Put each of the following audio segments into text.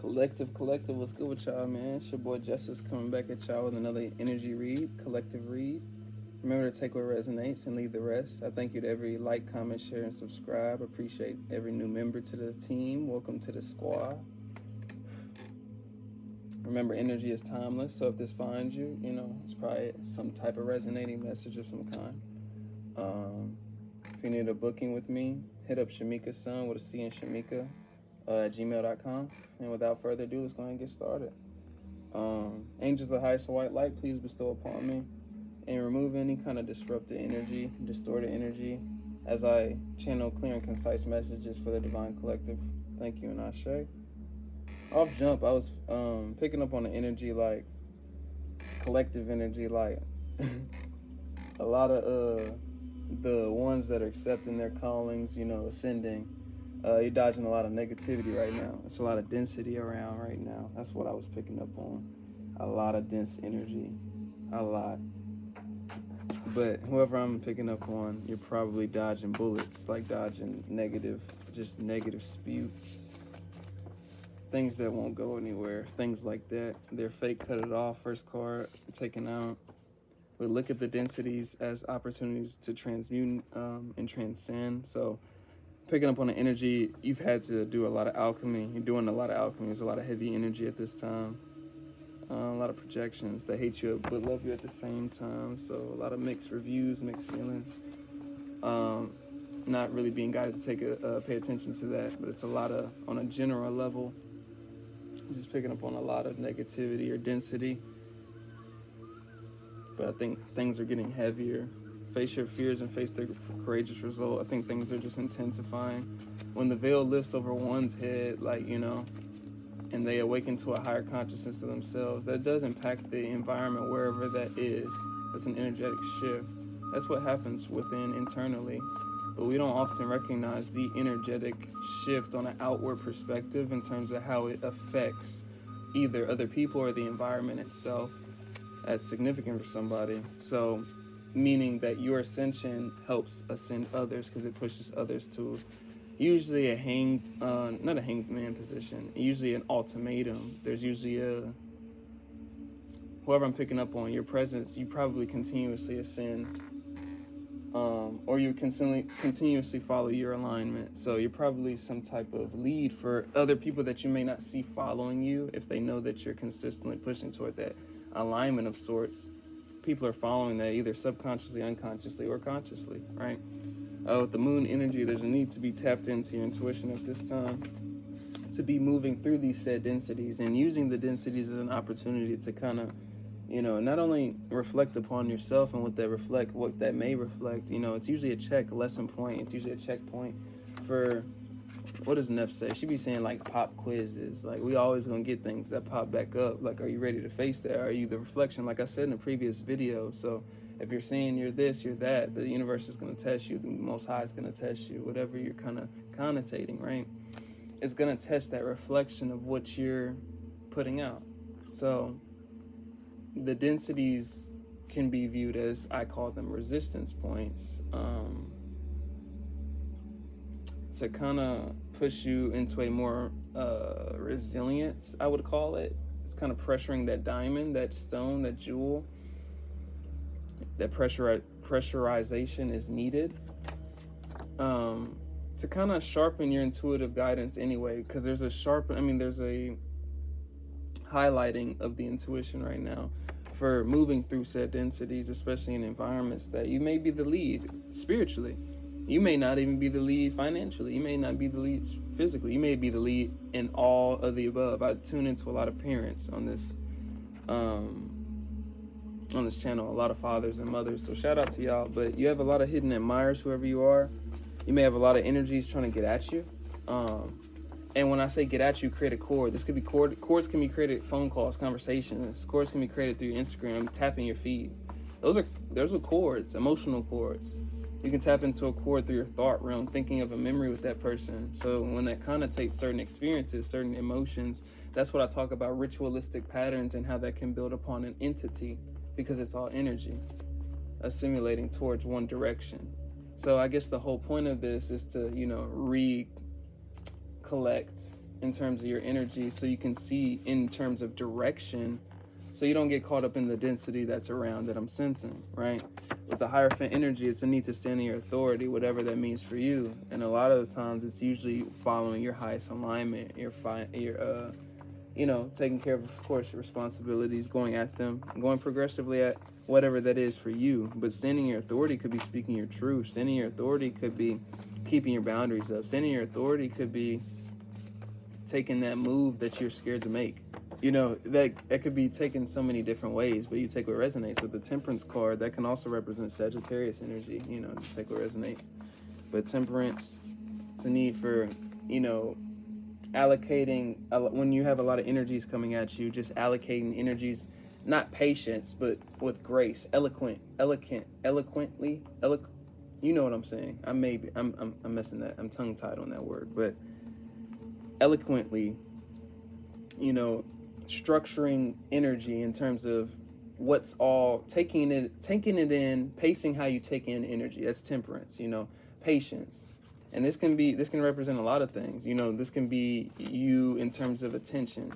Collective, what's good with y'all, man? It's your boy Justice coming back at y'all with another energy read, collective read. Remember to take what resonates and leave the rest. I thank you to every like, comment, share, and subscribe. Appreciate every new member to the team. Welcome to the squad. Remember, energy is timeless, so if this finds you, it's probably some type of resonating message of some kind. If you need a booking with me, hit up Shamika Sun with a C in Shamika at gmail.com. And without further ado, let's go ahead and get started. Angels of highest white light, please bestow upon me and remove any kind of disrupted energy, distorted energy, as I channel clear and concise messages for the divine collective. Thank you, and Ashe. Off jump, I was picking up on the energy, like collective energy, like a lot of the ones that are accepting their callings, ascending. You're dodging a lot of negativity right now. It's a lot of density around right now. That's what I was picking up on. A lot of dense energy. A lot. But whoever I'm picking up on, you're probably dodging bullets, like dodging negative spewts. Things that won't go anywhere. Things like that. They're fake, cut it off. First card taken out. But look at the densities as opportunities to transmute and transcend. So picking up on the energy, you've had to do a lot of alchemy. You're doing a lot of alchemy. There's a lot of heavy energy at this time. A lot of projections that hate you but love you at the same time. So a lot of mixed reviews, mixed feelings. Not really being guided to pay attention to that, but it's a lot of, on a general level, just picking up on a lot of negativity or density. But I think things are getting heavier. Face your fears and face their courageous result. I think things are just intensifying. When the veil lifts over one's head, and they awaken to a higher consciousness of themselves, that does impact the environment wherever that is. That's an energetic shift. That's what happens within internally. But we don't often recognize the energetic shift on an outward perspective in terms of how it affects either other people or the environment itself. That's significant for somebody. So, meaning that your ascension helps ascend others because it pushes others to usually not a hanged man position, usually an ultimatum. There's usually whoever I'm picking up on, your presence, you probably continuously ascend, or you continuously follow your alignment. So you're probably some type of lead for other people that you may not see following you if they know that you're consistently pushing toward that alignment of sorts. People are following that either subconsciously, unconsciously, or consciously, right? With the moon energy, there's a need to be tapped into your intuition at this time, to be moving through these said densities and using the densities as an opportunity to kind of, not only reflect upon yourself and what that may reflect. It's usually a lesson point. It's usually a checkpoint for, what does Neff say? She be saying like pop quizzes. Like, we always gonna get things that pop back up. Like, are you ready to face that? Are you the reflection? Like I said in the previous video. So if you're saying you're this, you're that, the universe is gonna test you. The Most High is gonna test you. Whatever you're kind of connotating, right? It's gonna test that reflection of what you're putting out. So the densities can be viewed as, I call them resistance points, to kind of push you into a more resilience, I would call it. It's kind of pressuring that diamond, that stone, that jewel. That pressurization is needed to kind of sharpen your intuitive guidance anyway, because there's a highlighting of the intuition right now for moving through said densities, especially in environments that you may be the lead spiritually. You may not even be the lead financially. You may not be the lead physically. You may be the lead in all of the above. I tune into a lot of parents on this channel, a lot of fathers and mothers. So shout out to y'all. But you have a lot of hidden admirers, whoever you are. You may have a lot of energies trying to get at you. And when I say get at you, create a cord. This could be cords can be created, phone calls, conversations. Cords can be created through your Instagram, tapping your feed. Those are cords, emotional cords. You can tap into a cord through your thought realm, thinking of a memory with that person. So when that connotates certain experiences, certain emotions, that's what I talk about, ritualistic patterns and how that can build upon an entity, because it's all energy assimilating towards one direction. So I guess the whole point of this is to, recollect in terms of your energy, so you can see in terms of direction, so you don't get caught up in the density that's around that I'm sensing, right? With the Hierophant energy, it's a need to stand in your authority, whatever that means for you. And a lot of the times, it's usually following your highest alignment, your taking care of course, your responsibilities, going at them, going progressively at whatever that is for you. But standing in your authority could be speaking your truth. Standing in your authority could be keeping your boundaries up. Standing in your authority could be taking that move that you're scared to make. That could be taken so many different ways, but you take what resonates. With the Temperance card, that can also represent Sagittarius energy, take what resonates. But Temperance, it's a need for, allocating, when you have a lot of energies coming at you, just allocating energies, not patience, but with grace, eloquently, you know what I'm saying. I'm messing that, I'm tongue tied on that word, but eloquently, structuring energy in terms of what's all taking it in, pacing how you take in energy. That's Temperance, patience. And this can represent a lot of things. This can be you in terms of attention,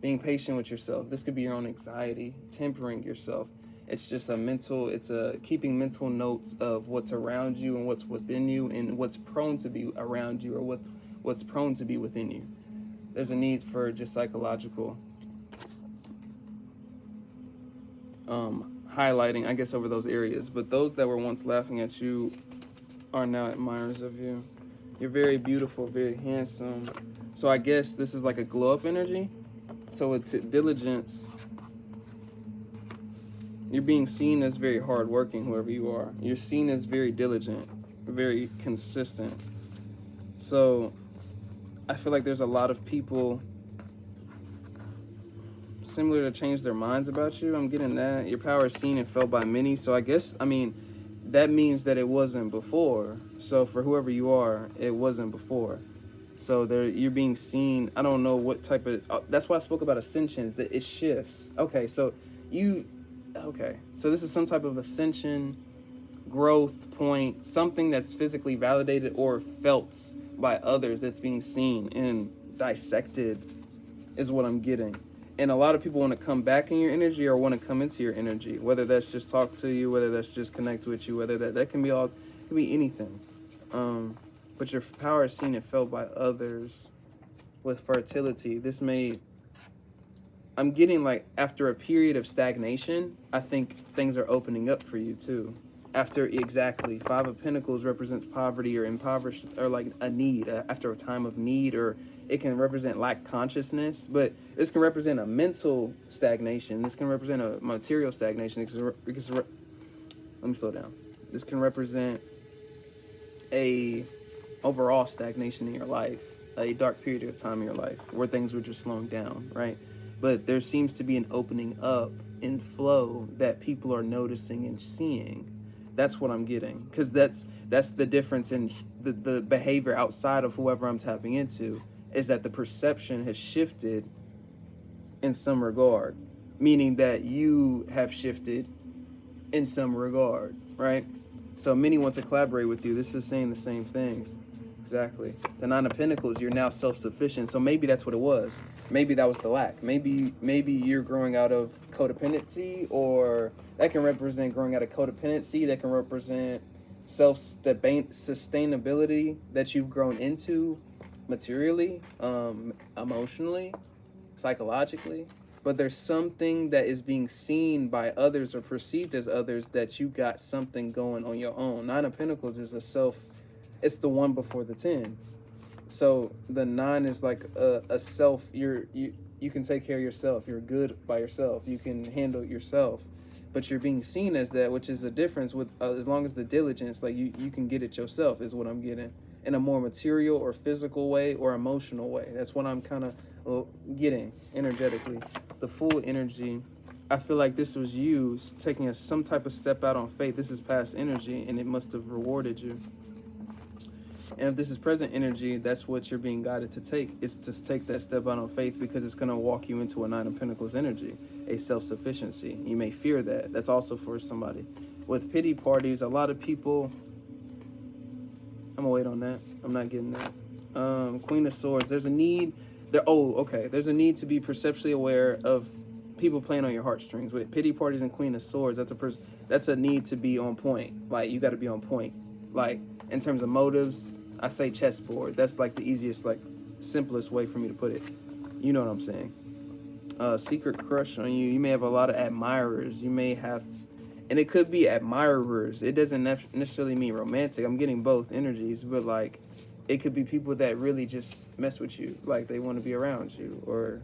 being patient with yourself. This could be your own anxiety, tempering yourself. It's just keeping mental notes of what's around you and what's within you and what's prone to be around you or what's prone to be within you. There's a need for just psychological highlighting, I guess, over those areas. But those that were once laughing at you are now admirers of you. You're very beautiful, very handsome. So I guess this is like a glow up energy. So with diligence, you're being seen as very hardworking, whoever you are. You're seen as very diligent, very consistent. So I feel like there's a lot of people similar to change their minds about you. I'm getting that. Your power is seen and felt by many. So I guess, that means that it wasn't before. So for whoever you are, it wasn't before. So you're being seen. I don't know what type of, that's why I spoke about ascension, is that it shifts. So this is some type of ascension, growth point, something that's physically validated or felt by others that's being seen and dissected is what I'm getting. And a lot of people want to come back in your energy or want to come into your energy, whether that's just talk to you, whether that's just connect with you, whether that can be all, it can be anything. But your power is seen and felt by others with fertility. I'm getting like after a period of stagnation, I think things are opening up for you too. Exactly, Five of Pentacles represents poverty or impoverished or like a need, after a time of need, or it can represent lack consciousness, but this can represent a mental stagnation. This can represent a material stagnation. Let me slow down. This can represent a overall stagnation in your life, a dark period of time in your life where things were just slowing down, right? But there seems to be an opening up in flow that people are noticing and seeing. That's what I'm getting, because that's the difference in the behavior outside of whoever I'm tapping into, is that the perception has shifted in some regard, meaning that you have shifted in some regard, right? So many want to collaborate with you. This is saying the same things. Exactly. The Nine of Pentacles, you're now self-sufficient. So maybe that's what it was. Maybe that was the lack. Maybe you're growing out of codependency, or that can represent growing out of codependency. That can represent self-sustainability that you've grown into materially, emotionally, psychologically. But there's something that is being seen by others or perceived as others that you got something going on your own. Nine of Pentacles is it's the one before the 10. So the 9 is like a self. You can take care of yourself. You're good by yourself. You can handle yourself. But you're being seen as that, which is a difference with as long as the diligence, like you can get it yourself, is what I'm getting, in a more material or physical way or emotional way. That's what I'm kind of getting energetically. The Fool energy, I feel like this was you taking some type of step out on faith. This is past energy, and it must have rewarded you. And if this is present energy, that's what you're being guided to take, is to take that step out on faith, because it's going to walk you into a Nine of Pentacles energy, a self-sufficiency. You may fear that. That's also for somebody. With pity parties, a lot of people, I'm going to wait on that. I'm not getting that. Queen of Swords, there's a need There's a need to be perceptually aware of people playing on your heartstrings with pity parties and Queen of Swords. That's a need to be on point. Like, you got to be on point. Like, in terms of motives, I say chessboard. That's like the easiest, like, simplest way for me to put it. You know what I'm saying? Secret crush on you. You may have a lot of admirers. You may have, and it could be admirers. It doesn't necessarily mean romantic. I'm getting both energies, but like, it could be people that really just mess with you. Like, they want to be around you, or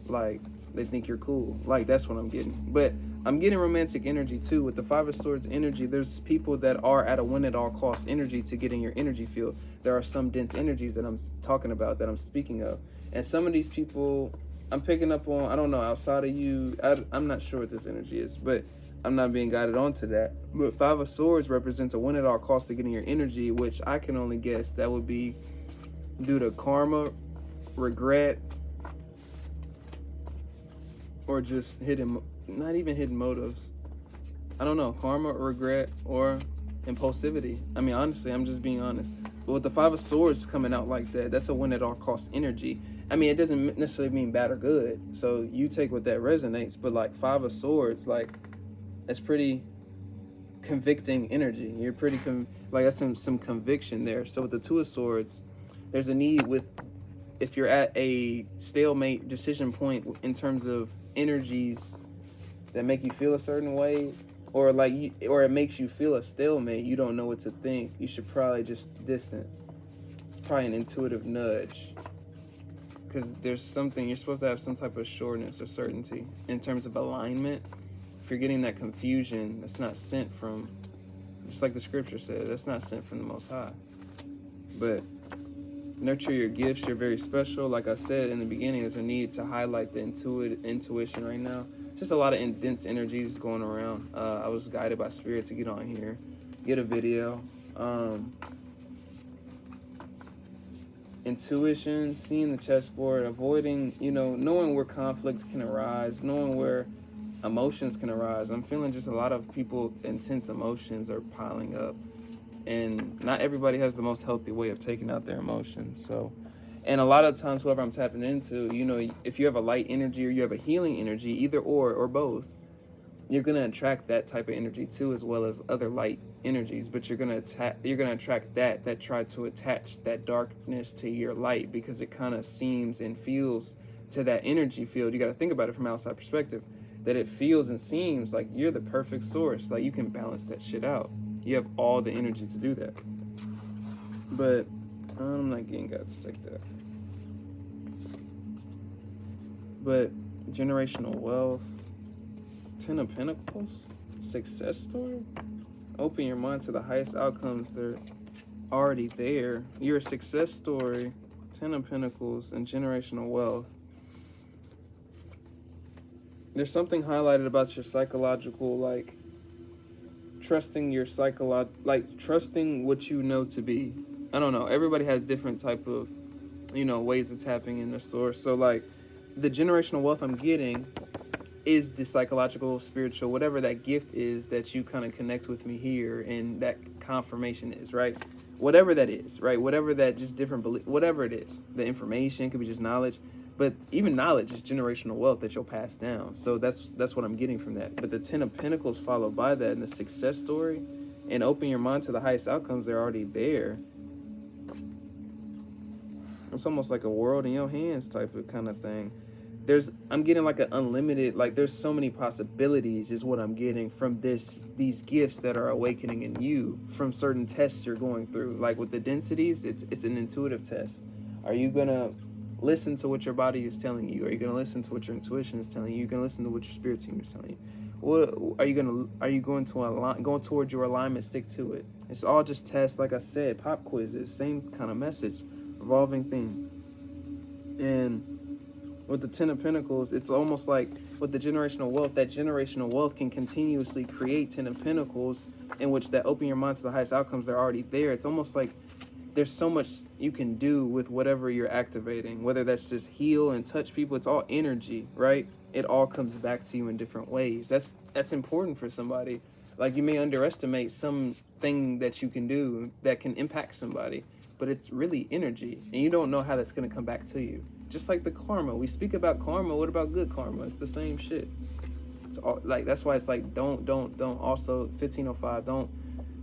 like they think you're cool. Like, that's what I'm getting. But I'm getting romantic energy too. With the Five of Swords energy, there's people that are at a win at all costs energy to get in your energy field. There are some dense energies that I'm talking about, that I'm speaking of. And some of these people I'm picking up on, I don't know, outside of you, I'm not sure what this energy is, but I'm not being guided onto that. But Five of Swords represents a win at all costs to getting your energy, which I can only guess that would be due to karma, regret, or just not even hidden motives. I don't know, karma, regret, or impulsivity. I mean, honestly, I'm just being honest. But with the Five of Swords coming out like that, that's a win at all costs energy. I mean, it doesn't necessarily mean bad or good. So you take what that resonates. But like Five of Swords, like, that's pretty convicting energy. You're pretty, that's some conviction there. So with the Two of Swords, there's a need with, if you're at a stalemate decision point in terms of energies that make you feel a certain way, or or it makes you feel a stalemate, you don't know what to think, you should probably just distance. It's probably an intuitive nudge, because there's something, you're supposed to have some type of sureness or certainty in terms of alignment. If you're getting that confusion, that's not sent from, just like the scripture said, that's not sent from the Most High. But nurture your gifts. You're very special. Like I said in the beginning, there's a need to highlight the intuition right now. Just a lot of dense energies going around. I was guided by Spirit to get on here, get a video. Intuition, seeing the chessboard, avoiding, knowing where conflict can arise, knowing where emotions can arise. I'm feeling just a lot of people, intense emotions are piling up. And not everybody has the most healthy way of taking out their emotions. So, and a lot of times, whoever I'm tapping into, if you have a light energy or you have a healing energy, either or both, you're gonna attract that type of energy too, as well as other light energies. But you're gonna attract that try to attach that darkness to your light, because it kind of seems and feels to that energy field. You got to think about it from outside perspective, that it feels and seems like you're the perfect source. Like, you can balance that shit out. You have all the energy to do that. But I'm not getting God to take that. But generational wealth, Ten of Pentacles, success story. Open your mind to the highest outcomes. They're already there. You're a success story, Ten of Pentacles, and generational wealth. There's something highlighted about your psychological, like, trusting your trusting what you know to be. I don't know. Everybody has different type of, ways of tapping in their source. So, like, the generational wealth I'm getting is the psychological, spiritual, whatever that gift is that you kind of connect with me here, and that confirmation is, right? Whatever that is, right? Whatever that just different belief, whatever it is. The information could be just knowledge. But even knowledge is generational wealth that you'll pass down. So that's what I'm getting from that. But the Ten of Pentacles followed by that, and the success story, and open your mind to the highest outcomes, they're already there. It's almost like a world in your hands type of kind of thing. I'm getting like an unlimited, like, there's so many possibilities is what I'm getting from these gifts that are awakening in you from certain tests you're going through. Like with the densities, it's an intuitive test. Are you gonna listen to what your body is telling you? Are you going to listen to what your intuition is telling you? You're going to listen to what your spirit team is telling you. What are you going to align, going towards your alignment, stick to it? It's all just tests, like I said, pop quizzes, same kind of message, evolving theme. And with the Ten of Pentacles, it's almost like with the generational wealth, that generational wealth can continuously create Ten of Pentacles, in which that open your mind to the highest outcomes, they're already there. It's almost like there's so much you can do with whatever you're activating, whether that's just heal and touch people. It's all energy, right? It all comes back to you in different ways. That's important for somebody. Like, you may underestimate something that you can do that can impact somebody, but it's really energy, and you don't know how that's going to come back to you. Just like the karma. We speak about karma. What about good karma? It's the same shit. It's all, like, that's why it's like, don't also 1505, don't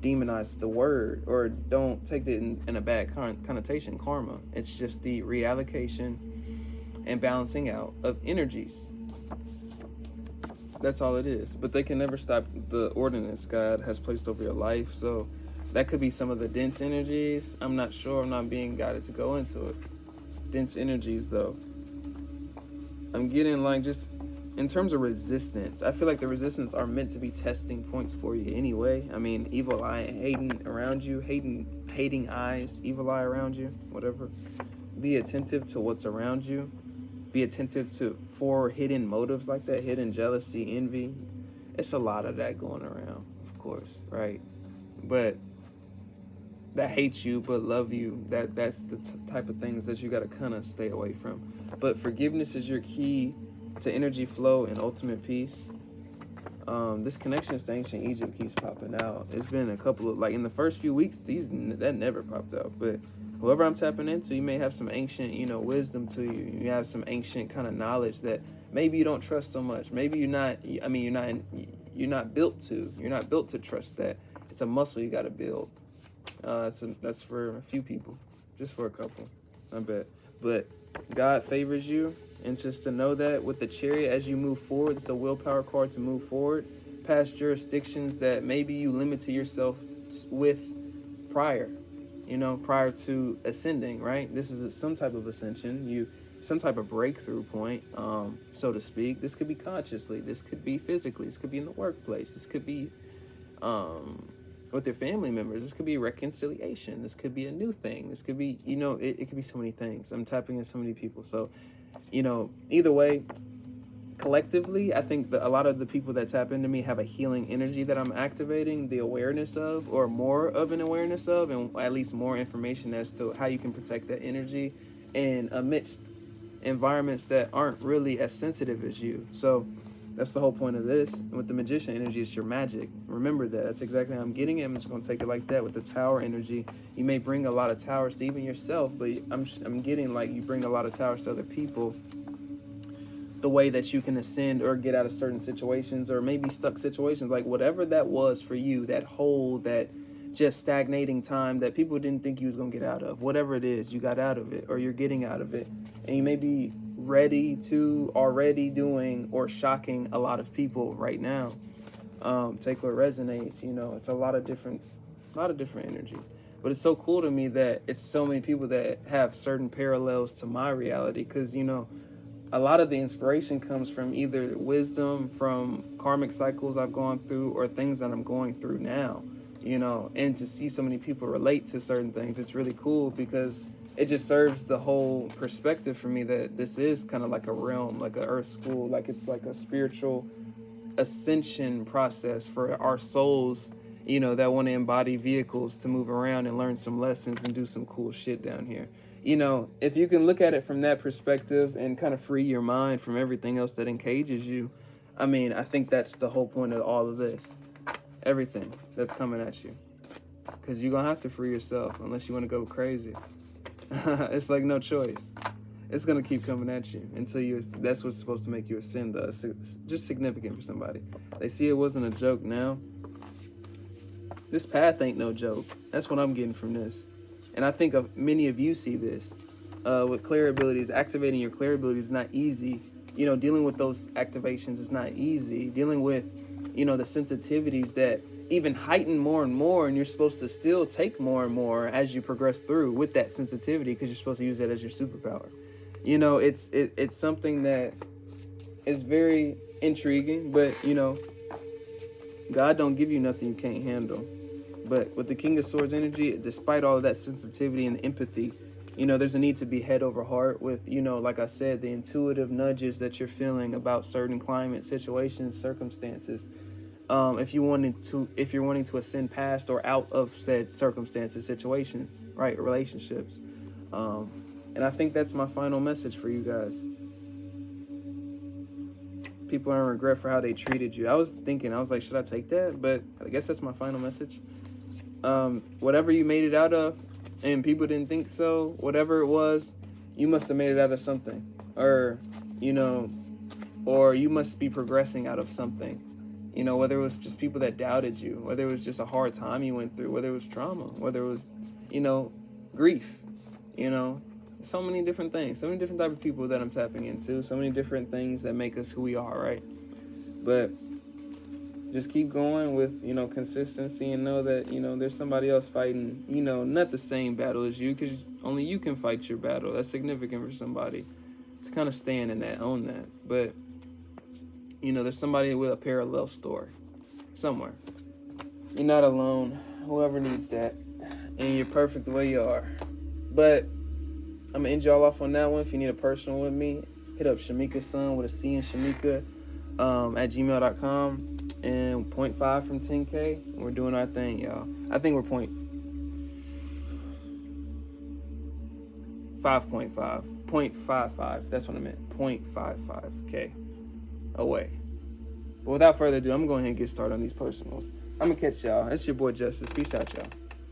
demonize the word, or don't take it in a bad connotation, karma. It's just the reallocation and balancing out of energies. That's all it is. But they can never stop the ordinance God has placed over your life. So that could be some of the dense energies. I'm not sure. I'm not being guided to go into it. Dense energies, though. I'm getting like, just in terms of resistance, I feel like the resistance are meant to be testing points for you anyway. I mean, evil eye hating around you, hating eyes, evil eye around you, whatever. Be attentive to what's around you. Be attentive for hidden motives like that, hidden jealousy, envy. It's a lot of that going around, of course, right? But that hate you but love you, that's the type of things that you got to kind of stay away from. But forgiveness is your key to energy flow and ultimate peace. This connection to ancient Egypt keeps popping out. It's been a couple of, like, in the first few weeks, that never popped out. But whoever I'm tapping into, you may have some ancient, wisdom to you. You have some ancient kind of knowledge that maybe you don't trust so much. Maybe you're not built to. You're not built to trust that. It's a muscle you got to build. That's for a few people, just for a couple, I bet. But God favors you, and just to know that with the Chariot, as you move forward, it's a willpower card to move forward past jurisdictions that maybe you limited yourself with prior to ascending, right? This is some type of ascension, some type of breakthrough point, so to speak. This could be consciously, this could be physically, this could be in the workplace, this could be with their family members, this could be reconciliation, this could be a new thing, this could be, it could be so many things. I'm tapping in so many people. So, either way, collectively, I think that a lot of the people that tap into me have a healing energy that I'm activating the awareness of, or more of an awareness of, and at least more information as to how you can protect that energy and amidst environments that aren't really as sensitive as you. So that's the whole point of this. And with the magician energy, it's your magic. Remember that. That's exactly how I'm getting it. I'm just going to take it like that. With the tower energy, you may bring a lot of towers to even yourself, but I'm getting like you bring a lot of towers to other people. The way that you can ascend or get out of certain situations, or maybe stuck situations, like whatever that was for you, that hole, that just stagnating time that people didn't think you was going to get out of. Whatever it is, you got out of it, or you're getting out of it. And you may be already doing or shocking a lot of people right now. Take what resonates. It's a lot of different energy. But it's so cool to me that it's so many people that have certain parallels to my reality, because a lot of the inspiration comes from either wisdom from karmic cycles I've gone through, or things that I'm going through now. And to see so many people relate to certain things, it's really cool, because it just serves the whole perspective for me that this is kind of like a realm, like an earth school, like it's like a spiritual ascension process for our souls, that want to embody vehicles to move around and learn some lessons and do some cool shit down here. If you can look at it from that perspective and kind of free your mind from everything else that encages you, I think that's the whole point of all of this. Everything that's coming at you. Because you're going to have to free yourself unless you want to go crazy. It's like no choice. It's going to keep coming at you until that's what's supposed to make you ascend, though. It's just significant for somebody. They see it wasn't a joke now. This path ain't no joke. That's what I'm getting from this. And I think many of you see this. With clair abilities, activating your clair abilities is not easy. Dealing with those activations is not easy. Dealing with, the sensitivities that even heighten more and more, and you're supposed to still take more and more as you progress through with that sensitivity, because you're supposed to use that as your superpower. It's something that is very intriguing, but God don't give you nothing you can't handle. But with the King of Swords energy, despite all of that sensitivity and empathy, there's a need to be head over heart with, like I said, the intuitive nudges that you're feeling about certain climate, situations, circumstances. If you're wanting to ascend past or out of said circumstances, situations, right, relationships. And I think that's my final message for you guys. People are in regret for how they treated you. I was like, should I take that? But I guess that's my final message. Whatever you made it out of and people didn't think so, whatever it was, you must have made it out of something, or you know, or you must be progressing out of something. You know, whether it was just people that doubted you, whether it was just a hard time you went through, whether it was trauma, whether it was, you know, grief, you know, so many different things, so many different type of people that I'm tapping into, so many different things that make us who we are, right? But just keep going with, you know, consistency, and know that, you know, there's somebody else fighting, you know, not the same battle as you, because only you can fight your battle. That's significant for somebody to kind of stand in that, own that. But, you know, there's somebody with a parallel story somewhere. You're not alone. Whoever needs that. And you're perfect the way you are. But I'm going to end y'all off on that one. If you need a personal with me, hit up Shamika Sun with a C in Shamika at gmail.com. And 0.5 from 10K. We're doing our thing, y'all. I think we're 5.5. 0.55. That's what I meant. 0.55K away. But without further ado, I'm going to go ahead and get started on these personals. I'm going to catch y'all. It's your boy Justice. Peace out, y'all.